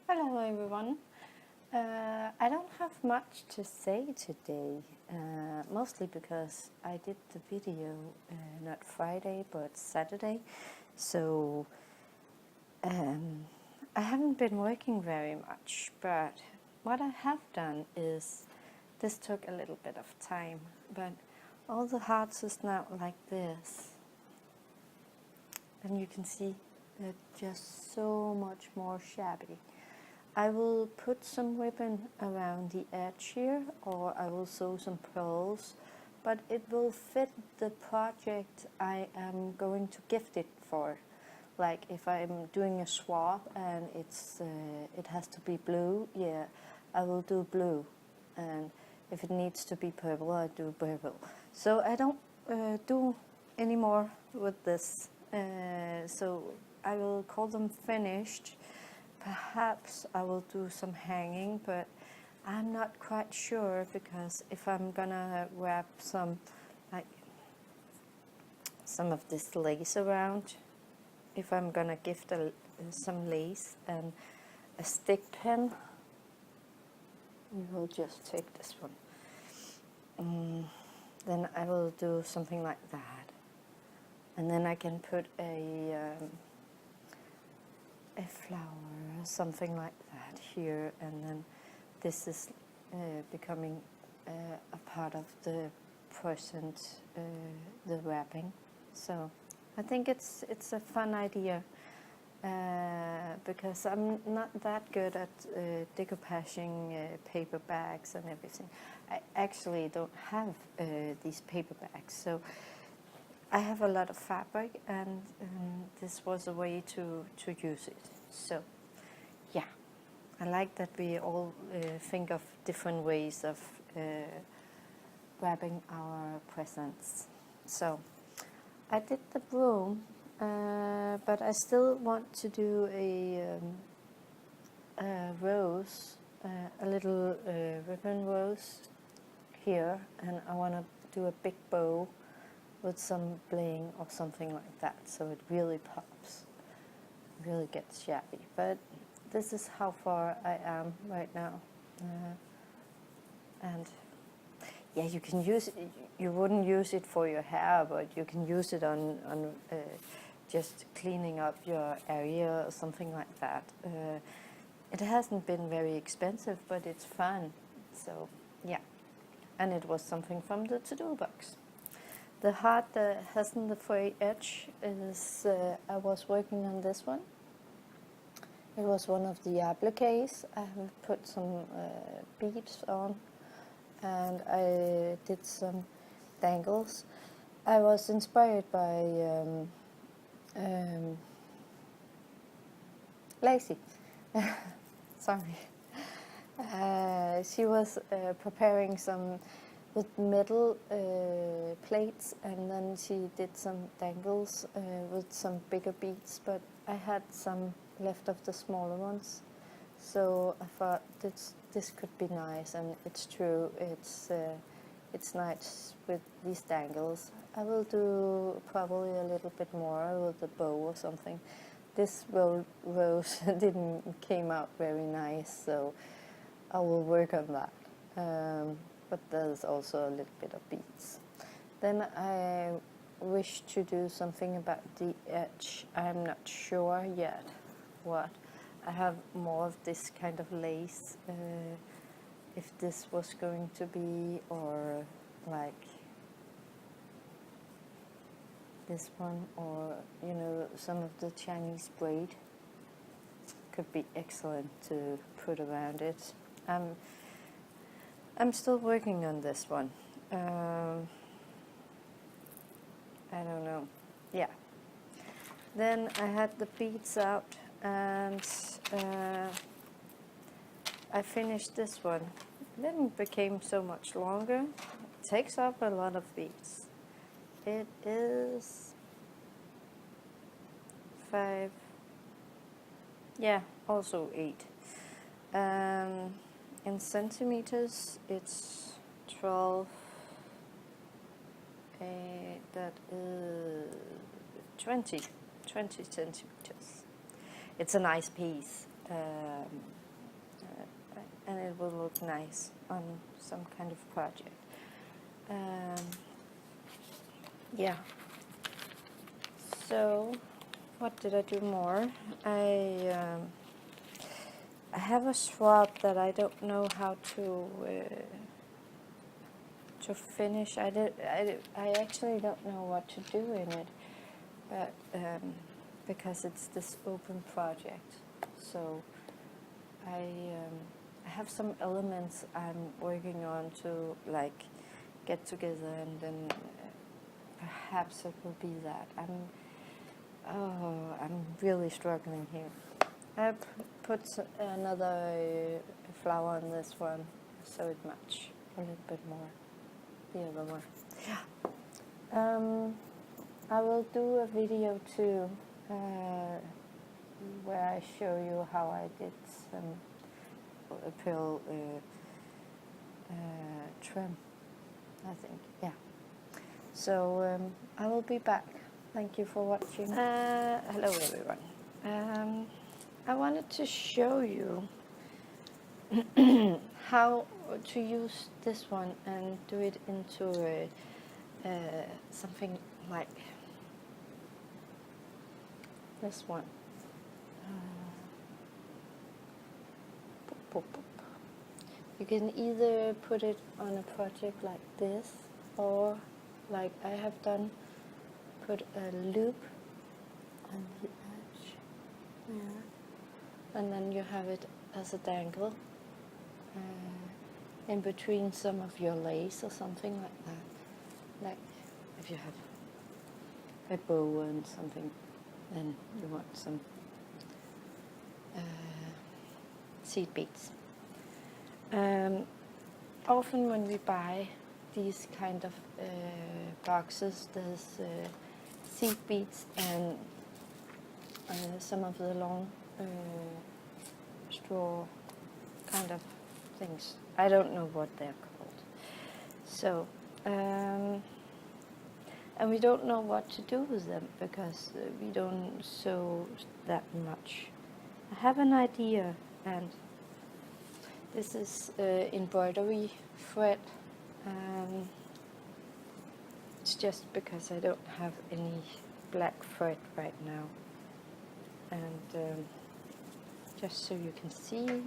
Hello everyone. I don't have much to say today, mostly because I did the video not Friday but Saturday, so I haven't been working very much, but what I have done is, this took a little bit of time, but all the hearts is now like this, and you can see they're just so much more shabby. I will put some ribbon around the edge here, or I will sew some pearls, but it will fit the project I am going to gift it for. Like if I'm doing a swap and it has to be blue, yeah, I will do blue, and if it needs to be purple, I do purple. So I don't do any more with this. So I will call them finished. Perhaps I will do some hanging, but I'm not quite sure, because if I'm gonna wrap some of this lace around, if I'm gonna gift some lace and a stick pin, we will just take this one. Then I will do something like that, and then I can put a flower, something like that here, and then this is becoming a part of the present, the wrapping. So I think it's a fun idea, because I'm not that good at decoupaging paper bags and everything. I actually don't have these paper bags, so I have a lot of fabric, and this was a way to use it. So, yeah, I like that we all think of different ways of wrapping our presents. So, I did the broom, but I still want to do a rose, a little ribbon rose here, and I want to do a big bow with some bling or something like that, so it really pops, really gets shabby. But this is how far I am right now, and yeah, you can use it. You wouldn't use it for your hair, but you can use it on just cleaning up your area or something like that. It hasn't been very expensive, but it's fun. So yeah, and it was something from the to-do box. The heart that hasn't the frayed edge is, I was working on this one. It was one of the appliques. I have put some beads on, and I did some dangles. I was inspired by Lacey. Sorry. She was preparing some with metal plates, and then she did some dangles with some bigger beads, but I had some left of the smaller ones, so I thought this could be nice, and it's true, it's nice with these dangles. I will do probably a little bit more with the bow or something. This rose didn't came out very nice, so I will work on that. But there's also a little bit of beads. Then I wish to do something about the edge. I'm not sure yet what. I have more of this kind of lace, if this was going to be, or like this one, or you know, some of the Chinese braid could be excellent to put around it. I'm still working on this one. I don't know. Yeah. Then I had the beads out, and I finished this one. Then it became so much longer. It takes up a lot of beads. It is 5. Yeah, also 8. In centimeters, it's 12. That is 20 centimeters. It's a nice piece. and it will look nice on some kind of project. Yeah. So, what did I do more? I have a shrub that I don't know how to finish. I actually don't know what to do in it, but because it's this open project, so I have some elements I'm working on to like get together, and then perhaps it will be that. I'm really struggling here. I put another flower on this one so it match a little bit more the other one. Yeah. I will do a video too where I show you how I did some pearl trim, I think. Yeah. So I will be back. Thank you for watching. Hello everyone. I wanted to show you how to use this one and do it into something like this one. You can either put it on a project like this, or like I have done, put a loop on the edge there, and then you have it as a dangle in between some of your lace or something like that. Like if you have a bow and something, then you want some seed beads. Often when we buy these kind of boxes, there's seed beads and some of the long straw kind of things. I don't know what they're called. So, and we don't know what to do with them because we don't sew that much. I have an idea, and this is embroidery thread. It's just because I don't have any black thread right now. And just so you can see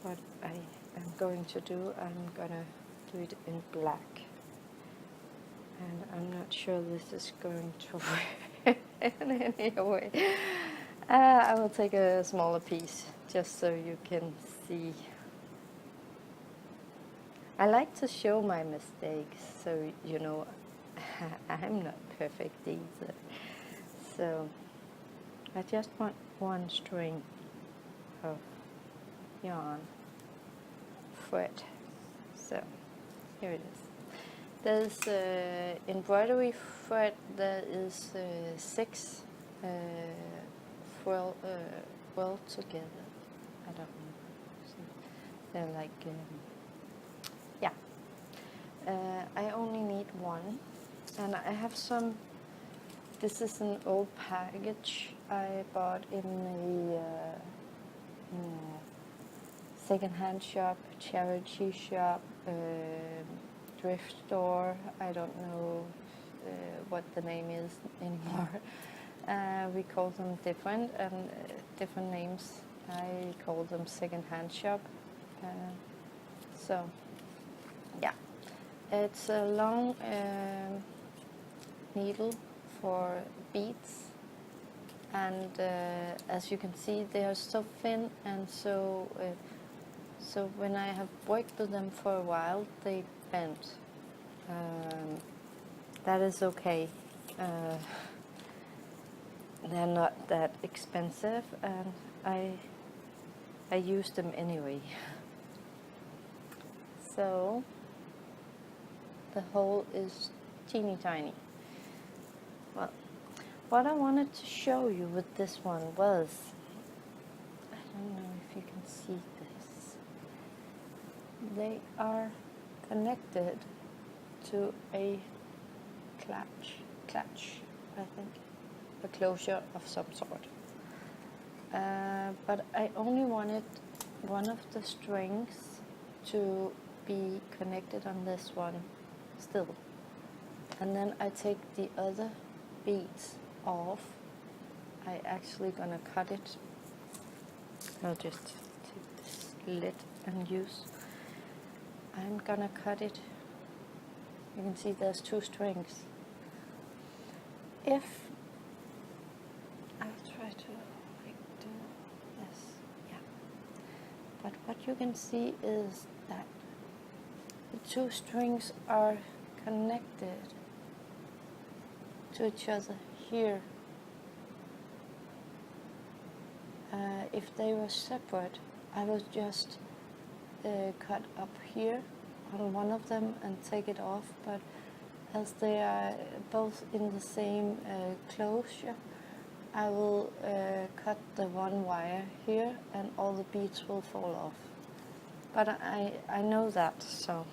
what I am going to do, I'm gonna do it in black. And I'm not sure this is going to work in any way. I will take a smaller piece just so you can see. I like to show my mistakes, so you know I'm not perfect either. So I just want one string of yarn thread. So here it is. There's embroidery thread. There is 6 well together. I don't know. So they're like yeah. I only need one, and I have some. This is an old package I bought in a second-hand shop, charity shop, thrift store. I don't know what the name is anymore. We call them different names. I call them second-hand shop. So yeah, it's a long needle for beads, and as you can see, they are so thin, and so when I have worked with them for a while, they bend. That is okay. They're not that expensive, and I use them anyway. So the hole is teeny tiny. Well, what I wanted to show you with this one was, I don't know if you can see this, they are connected to a clutch, I think, a closure of some sort. but I only wanted one of the strings to be connected on this one still, and then I take the other beads off. I actually gonna cut it. I'll just take this lid and use. I'm gonna cut it. You can see there's 2 strings. If I'll try to do this, yeah. But what you can see is that the 2 strings are connected to each other here. If they were separate, I would just cut up here on one of them and take it off, but as they are both in the same closure, I will cut the one wire here and all the beads will fall off. But I know that, so.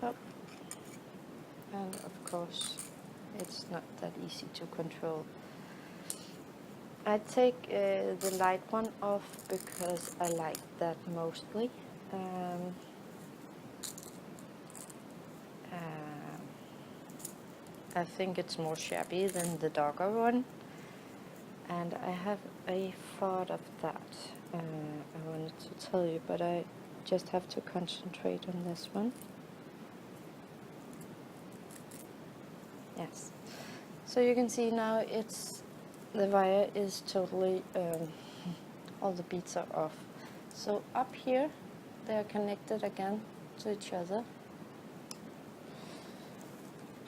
Oh. And of course, it's not that easy to control. I take the light one off because I like that mostly. I think it's more shabby than the darker one, and I have a thought of that I wanted to tell you, but I just have to concentrate on this one. Yes, so you can see now the wire is totally, all the beads are off. So up here, they are connected again to each other.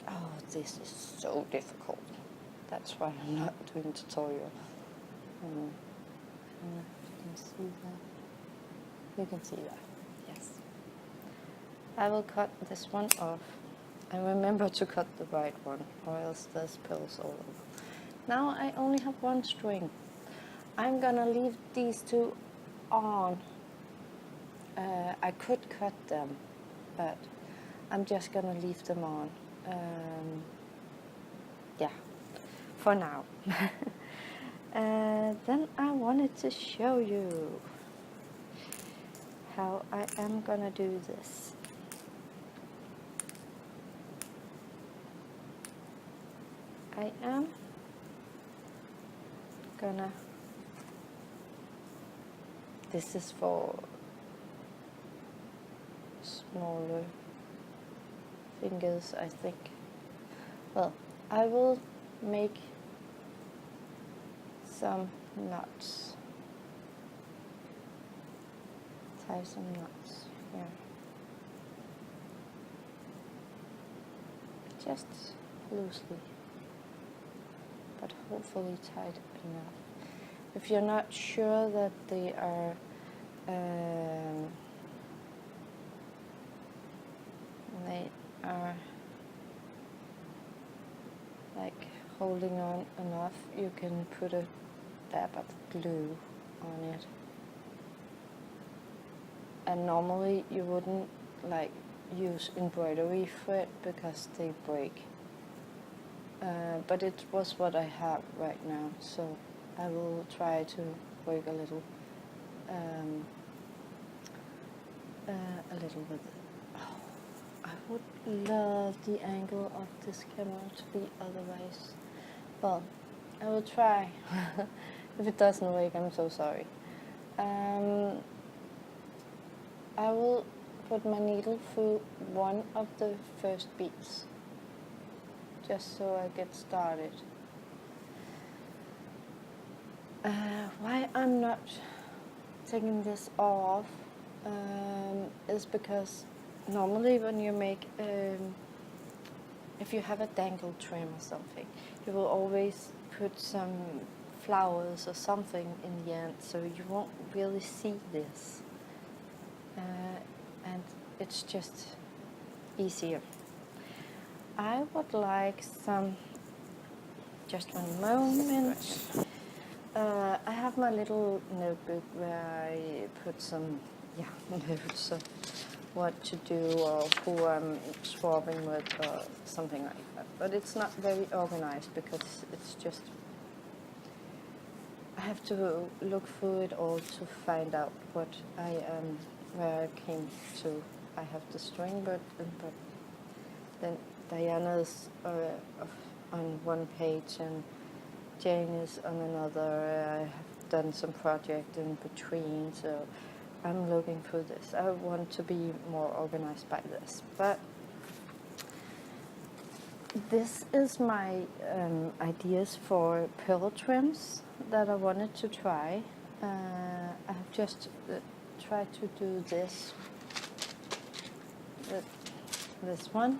Oh, this is so difficult. That's why I'm not doing tutorial. You can see that. You can see that, yes. I will cut this one off. And remember to cut the right one, or else there's pills all over. Now I only have 1 string. I'm gonna leave these 2 on. I could cut them, but I'm just gonna leave them on. Yeah, for now. Then I wanted to show you how I am gonna do this. I am gonna, this is for smaller fingers, I think. Well, I will make some knots, tie some knots here, just loosely, but hopefully tight enough. If you're not sure that they are like holding on enough, you can put a dab of glue on it. And normally you wouldn't like use embroidery thread because they break. But it was what I have right now, so I will try to work a little with it. Oh, I would love the angle of this camera to be otherwise. Well, I will try. If it doesn't work, I'm so sorry. I will put my needle through one of the first beads, just so I get started. Why I'm not taking this off is because normally when you make, if you have a dangle trim or something, you will always put some flowers or something in the end, so you won't really see this. And it's just easier. I would like some, just one moment. I have my little notebook where I put some notes of what to do or who I'm swapping with or something like that. But it's not very organized because it's just, I have to look through it all to find out what I am, where I came to. I have the string, but then Diana's on one page and Jane is on another. I have done some project in between, so I'm looking through this. I want to be more organized by this, but this is my ideas for pearl trims that I wanted to try. I have just tried to do this one.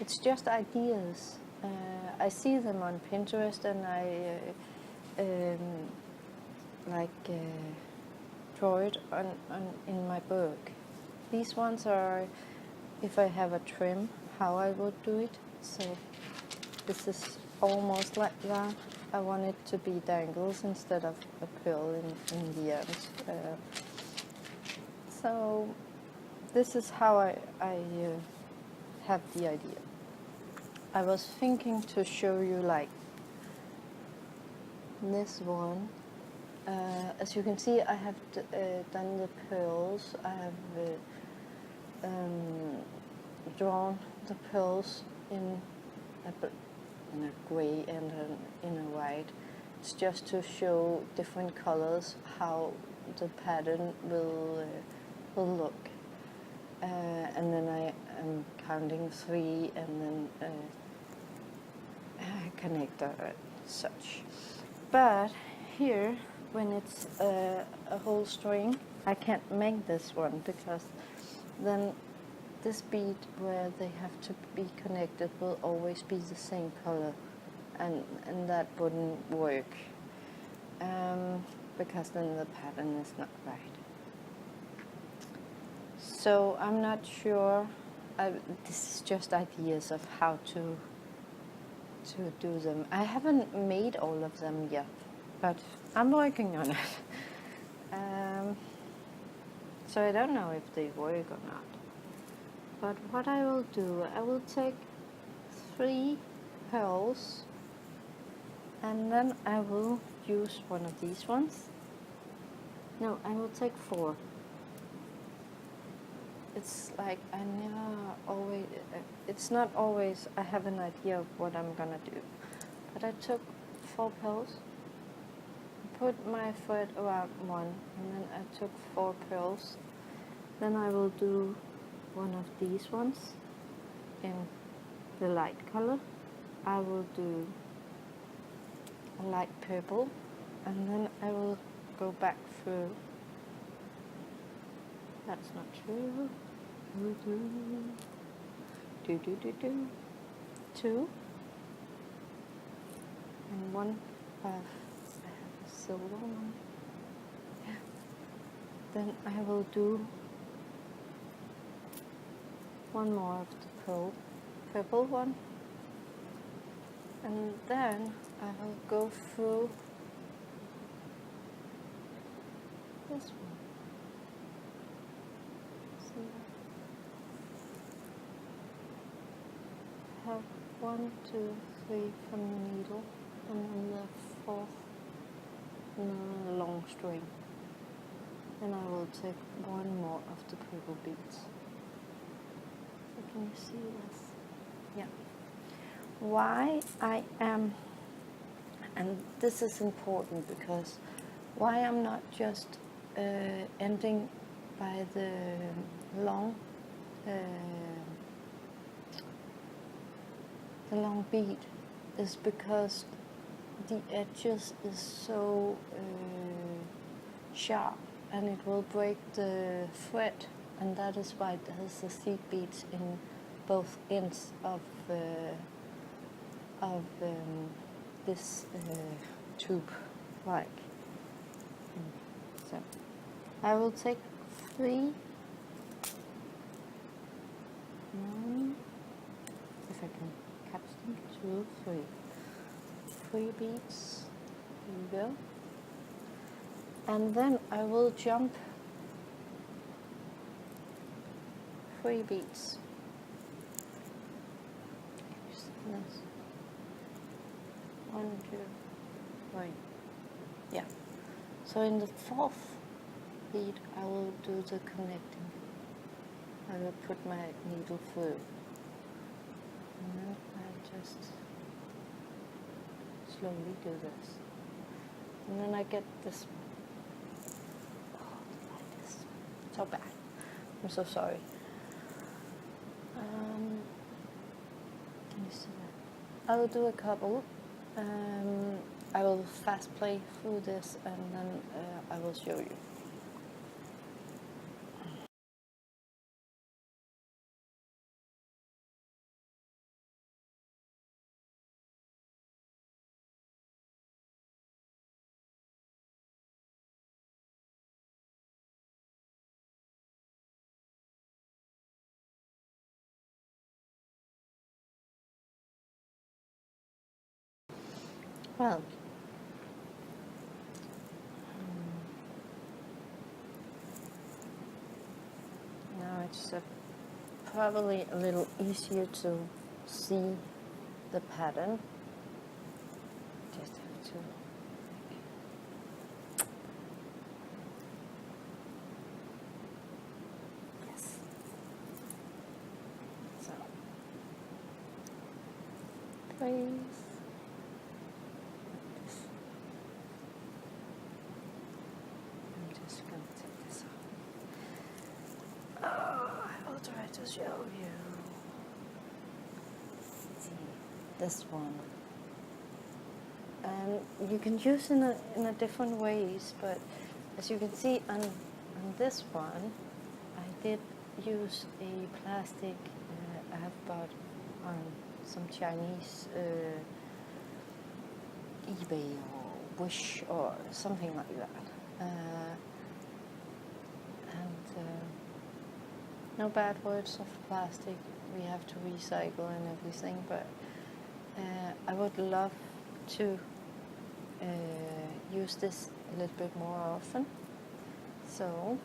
It's just ideas. I see them on Pinterest and I draw it on in my book. These ones are if I have a trim, how I would do it. So this is almost like that. I want it to be dangles instead of a pearl in the end. So this is how I have the idea. I was thinking to show you like this one. As you can see, I have done the pearls. I have drawn the pearls in a gray and in a white. It's just to show different colors how the pattern will look. And then I am counting 3 and then connector such. But here, when it's a whole string, I can't make this one because then this bead where they have to be connected will always be the same color, and that wouldn't work because then the pattern is not right. So I'm not sure. This is just ideas of how to do them. I haven't made all of them yet, but I'm working on it. So I don't know if they work or not. But what I will do, I will take 3 pearls and then I will use one of these ones. No, I will take 4. It's like I never always, it's not always I have an idea of what I'm gonna do. But I took 4 pearls, put my thread around one, and then I took 4 pearls. Then I will do one of these ones in the light color. I will do a light purple, and then I will go back through. That's not true. 2 and 1 of silver one. Yeah. Then I will do one more of the purple one, and then I will go through this one. See that? Have 1, 2, 3 from the needle, and then the 4th long string. And I will take 1 more of the purple beads. So can you see this? Yeah. Why I am, and this is important because why I'm not just ending by the long bead is because the edges is so sharp and it will break the thread, and that is why it has the seed beads in both ends of this tube, like. So I will take 3. If I can catch them, 2, 3. 3 beads. Here we go. And then I will jump 3 beads. Yes. 1, 2, 3. Yeah. So in the 4th bead, I will do the connecting. I will put my needle through, and then I just slowly do this, and then I get this. Oh, like this. So bad. I'm so sorry. Can you see that? I will do a couple. I will fast play through this, and then I will show you. Well, now it's probably a little easier to see the pattern. Just have to. Yes. So, please. I'm just going to take this off. Oh, I will try to show you. See, this one. And you can use in a different ways, but as you can see on this one, I did use a plastic I have bought on some Chinese eBay or Wish or something like that. No bad words of plastic. We have to recycle and everything, but I would love to use this a little bit more often. So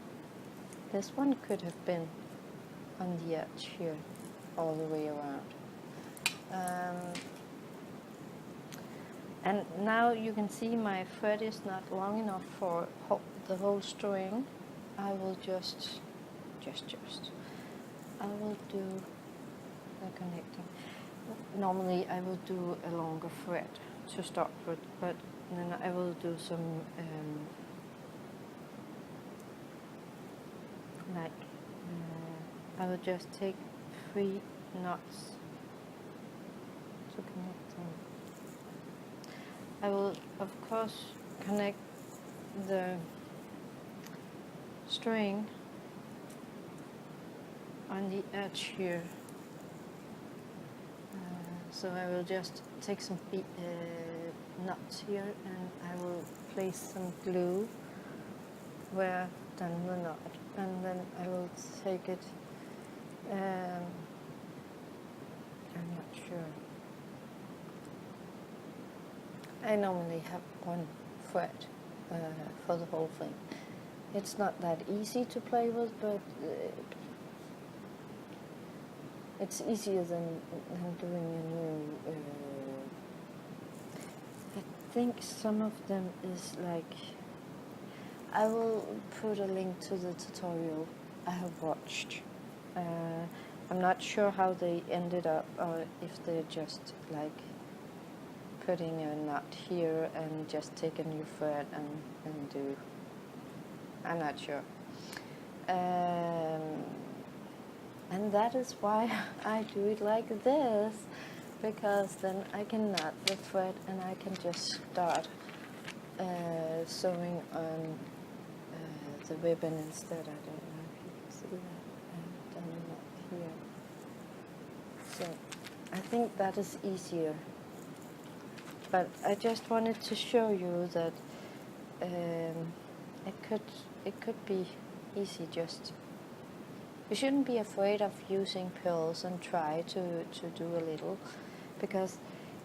this one could have been on the edge here all the way around. And now you can see my thread is not long enough for the whole string. I will just I will do the connecting. Normally I will do a longer thread to start with, but then I will do some I will just take 3 knots to connect them. I will of course connect the string on the edge here. So I will just take some knots here, and I will place some glue where I've done the knot, and then I will take it. I'm not sure. I normally have 1 thread for the whole thing. It's not that easy to play with, but it's easier than doing a new. I think some of them is like. I will put a link to the tutorial I have watched. I'm not sure how they ended up, or if they're just like putting a knot here and just take a new thread and do. I'm not sure. And that is why I do it like this, because then I can knot the thread and I can just start sewing on the ribbon instead. I don't know if you can see that. I've done a knot here. So I think that is easier. But I just wanted to show you that it could be easy. Just you shouldn't be afraid of using pearls and try to do a little, because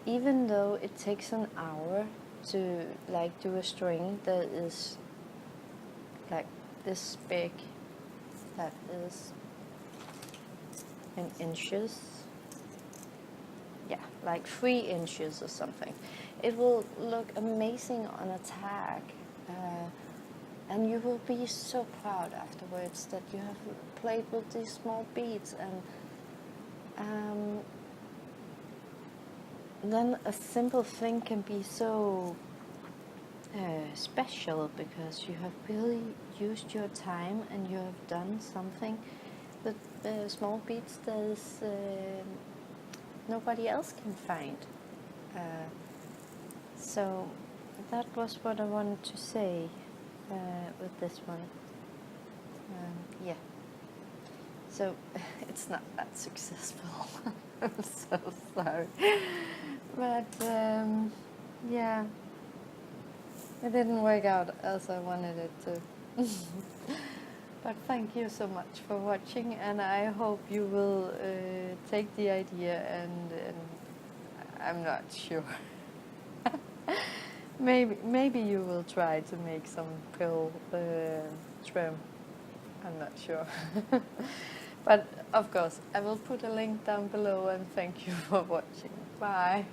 even though it takes an hour to like do a string that is like this big, that is in inches. Yeah, like 3 inches or something. It will look amazing on a tag, and you will be so proud afterwards that you have played with these small beads. And then a simple thing can be so special, because you have really used your time and you have done something with small beads that is, nobody else can find. So that was what I wanted to say with this one. Yeah. So it's not that successful. I'm so sorry. But yeah, it didn't work out as I wanted it to. But thank you so much for watching, and I hope you will take the idea, and I'm not sure. Maybe you will try to make some pill trim. I'm not sure. But of course, I will put a link down below, and thank you for watching. Bye.